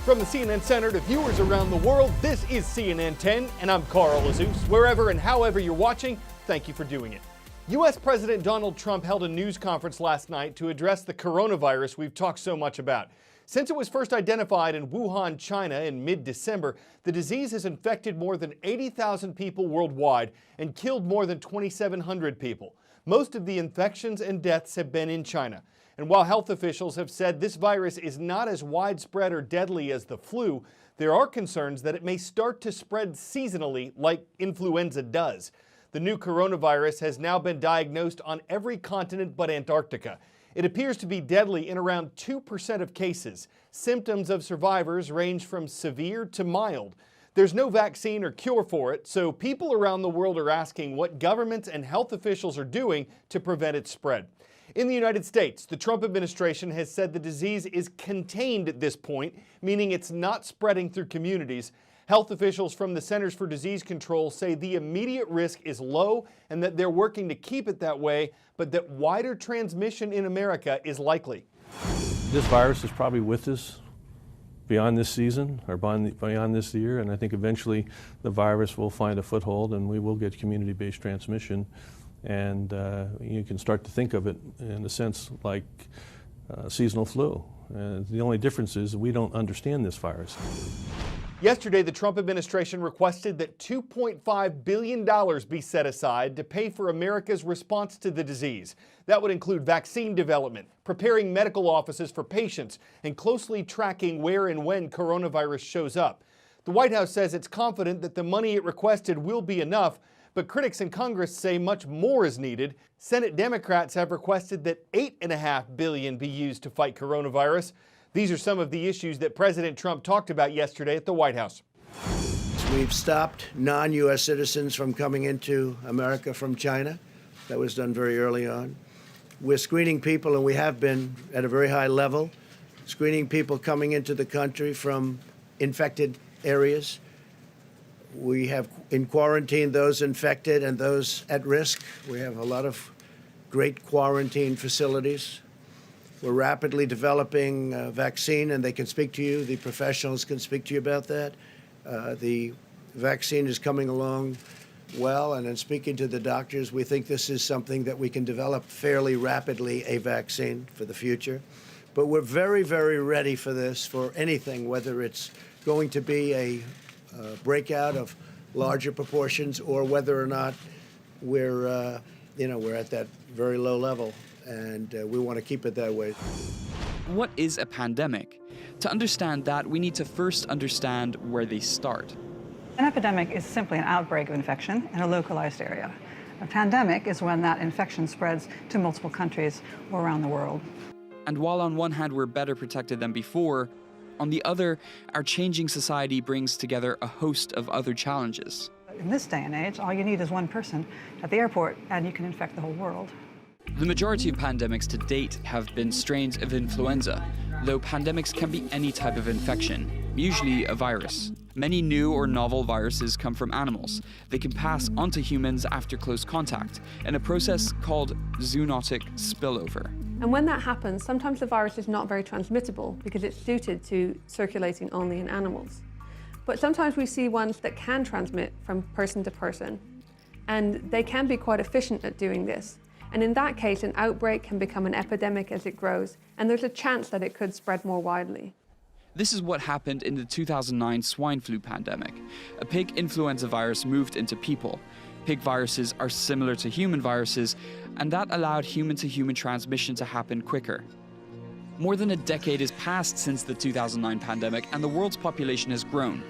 From the CNN Center to viewers around the world, this is CNN 10, and I'm Carl Azuz. Wherever and however you're watching, thank you for doing it. U.S. President Donald Trump held a news conference last night to address the coronavirus we've talked so much about. Since it was first identified in Wuhan, China in mid-December, the disease has infected more than 80,000 people worldwide and killed more than 2,700 people. Most of the infections and deaths have been in China. And while health officials have said this virus is not as widespread or deadly as the flu, there are concerns that it may start to spread seasonally like influenza does. The new coronavirus has now been diagnosed on every continent but Antarctica. It appears to be deadly in around 2% of cases. Symptoms of survivors range from severe to mild. There's no vaccine or cure for it, so people around the world are asking what governments and health officials are doing to prevent its spread. In the United States, the Trump administration has said the disease is contained at this point, meaning it's not spreading through communities. Health officials from the Centers for Disease Control say the immediate risk is low and that they're working to keep it that way, but that wider transmission in America is likely. This virus is probably with us beyond this season or beyond this year, and I think eventually the virus will find a foothold and we will get community-based transmission. And you can start to think of it in a sense like seasonal flu. The only difference is we don't understand this virus. Yesterday, the Trump administration requested that $2.5 billion be set aside to pay for America's response to the disease. That would include vaccine development, preparing medical offices for patients, and closely tracking where and when coronavirus shows up. The White House says it's confident that the money it requested will be enough, but critics in Congress say much more is needed. Senate Democrats have requested that $8.5 billion be used to fight coronavirus. These are some of the issues that President Trump talked about yesterday at the White House. We've stopped non-U.S. citizens from coming into America from China. That was done very early on. We're screening people, and we have been at a very high level, screening people coming into the country from infected areas. We have in quarantine those infected and those at risk. We have a lot of great quarantine facilities. We're rapidly developing a vaccine, and they can speak to you. The professionals can speak to you about that. The vaccine is coming along well, and in speaking to the doctors, we think this is something that we can develop fairly rapidly, a vaccine for the future. But we're very, very ready for this, for anything, whether it's going to be a breakout of larger proportions or whether or not we're at that very low level, and we want to keep it that way. What is a pandemic? To understand that, we need to first understand where they start. An epidemic is simply an outbreak of infection in a localized area. A pandemic is when that infection spreads to multiple countries or around the world. And while on one hand we're better protected than before, on the other, our changing society brings together a host of other challenges. In this day and age, all you need is one person at the airport and you can infect the whole world. The majority of pandemics to date have been strains of influenza, though pandemics can be any type of infection, usually a virus. Many new or novel viruses come from animals. They can pass onto humans after close contact, in a process called zoonotic spillover. And when that happens, sometimes the virus is not very transmittable because it's suited to circulating only in animals. But sometimes we see ones that can transmit from person to person, and they can be quite efficient at doing this. And in that case, an outbreak can become an epidemic as it grows, and there's a chance that it could spread more widely. This is what happened in the 2009 swine flu pandemic. A pig influenza virus moved into people. Pig viruses are similar to human viruses, and that allowed human-to-human transmission to happen quicker. More than a decade has passed since the 2009 pandemic, and the world's population has grown,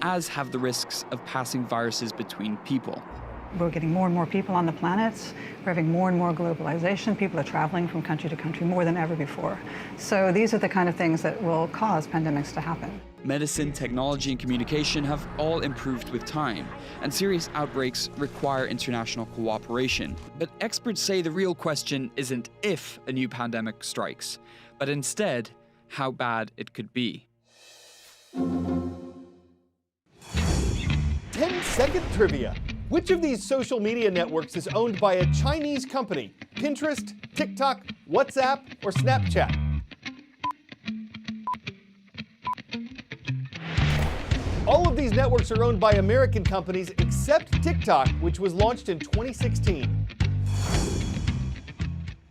as have the risks of passing viruses between people. We're getting more and more people on the planet. We're having more and more globalization. People are traveling from country to country more than ever before. So these are the kind of things that will cause pandemics to happen. Medicine, technology, and communication have all improved with time, and serious outbreaks require international cooperation. But experts say the real question isn't if a new pandemic strikes, but instead, how bad it could be. 10-second trivia. Which of these social media networks is owned by a Chinese company? Pinterest, TikTok, WhatsApp, or Snapchat? networks are owned by American companies except TikTok, which was launched in 2016.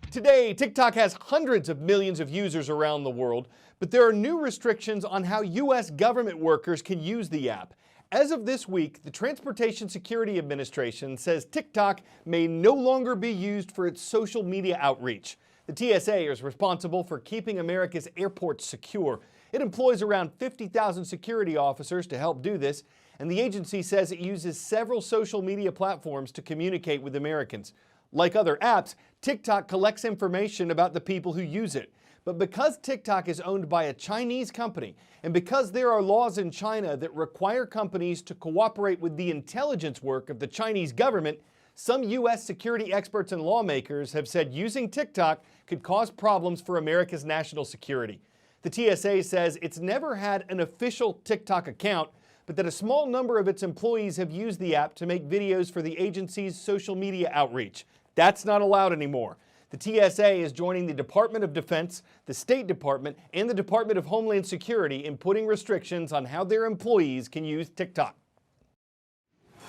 Today, TikTok has hundreds of millions of users around the world, but there are new restrictions on how U.S. government workers can use the app. As of this week, the Transportation Security Administration says TikTok may no longer be used for its social media outreach. The TSA is responsible for keeping America's airports secure. It employs around 50,000 security officers to help do this, and the agency says it uses several social media platforms to communicate with Americans. Like other apps, TikTok collects information about the people who use it. But because TikTok is owned by a Chinese company, and because there are laws in China that require companies to cooperate with the intelligence work of the Chinese government, some U.S. security experts and lawmakers have said using TikTok could cause problems for America's national security. The TSA says it's never had an official TikTok account, but that a small number of its employees have used the app to make videos for the agency's social media outreach. That's not allowed anymore. The TSA is joining the Department of Defense, the State Department, and the Department of Homeland Security in putting restrictions on how their employees can use TikTok.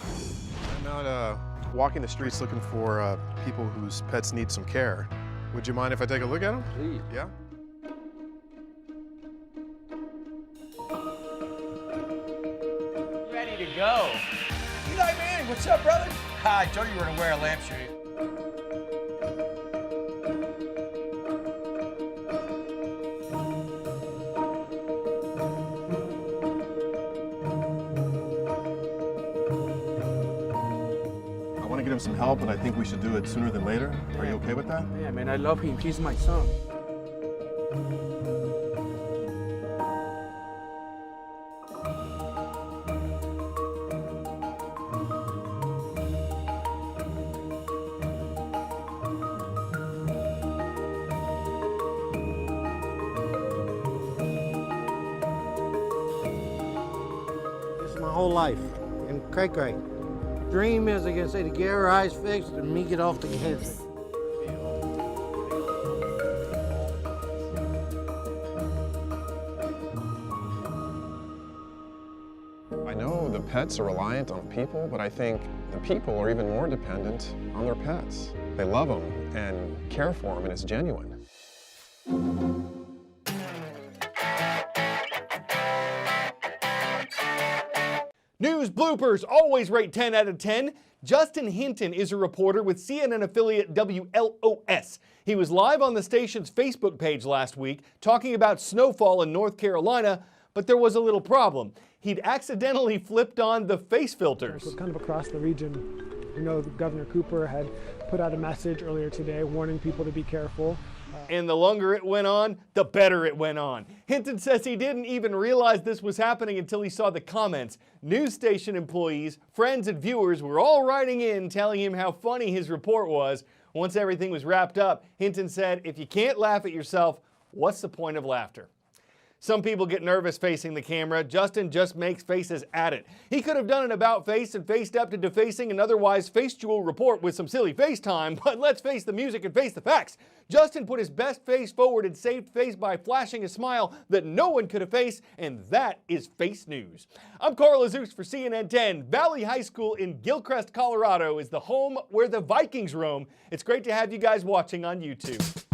I'm out walking the streets looking for people whose pets need some care. Would you mind if I take a look at them? Please. Yeah? Ready to go. Eli Manning, what's up, brother? I told you you were gonna wear a lampshade. I want to get him some help, but I think we should do it sooner than later. Are you okay with that? Yeah, man, I love him. He's my son. This is my whole life. And Cray Cray. Dream is, I can say, to get her eyes fixed and me get off the gas. I know the pets are reliant on people, but I think the people are even more dependent on their pets. They love them and care for them, and it's genuine. News bloopers always rate 10 out of 10. Justin Hinton is a reporter with CNN affiliate WLOS. He was live on the station's Facebook page last week talking about snowfall in North Carolina, but there was a little problem. He'd accidentally flipped on the face filters. So kind of across the region, you know, Governor Cooper had put out a message earlier today warning people to be careful. And the longer it went on, the better it went on. Hinton says he didn't even realize this was happening until he saw the comments. News station employees, friends, and viewers were all writing in telling him how funny his report was. Once everything was wrapped up, Hinton said, if you can't laugh at yourself, what's the point of laughter? Some people get nervous facing the camera. Justin just makes faces at it. He could have done an about face and faced up to defacing an otherwise factual report with some silly FaceTime, but let's face the music and face the facts. Justin put his best face forward and saved face by flashing a smile that no one could efface, and that is face news. I'm Carl Azuz for CNN 10. Valley High School in Gilcrest, Colorado is the home where the Vikings roam. It's great to have you guys watching on YouTube.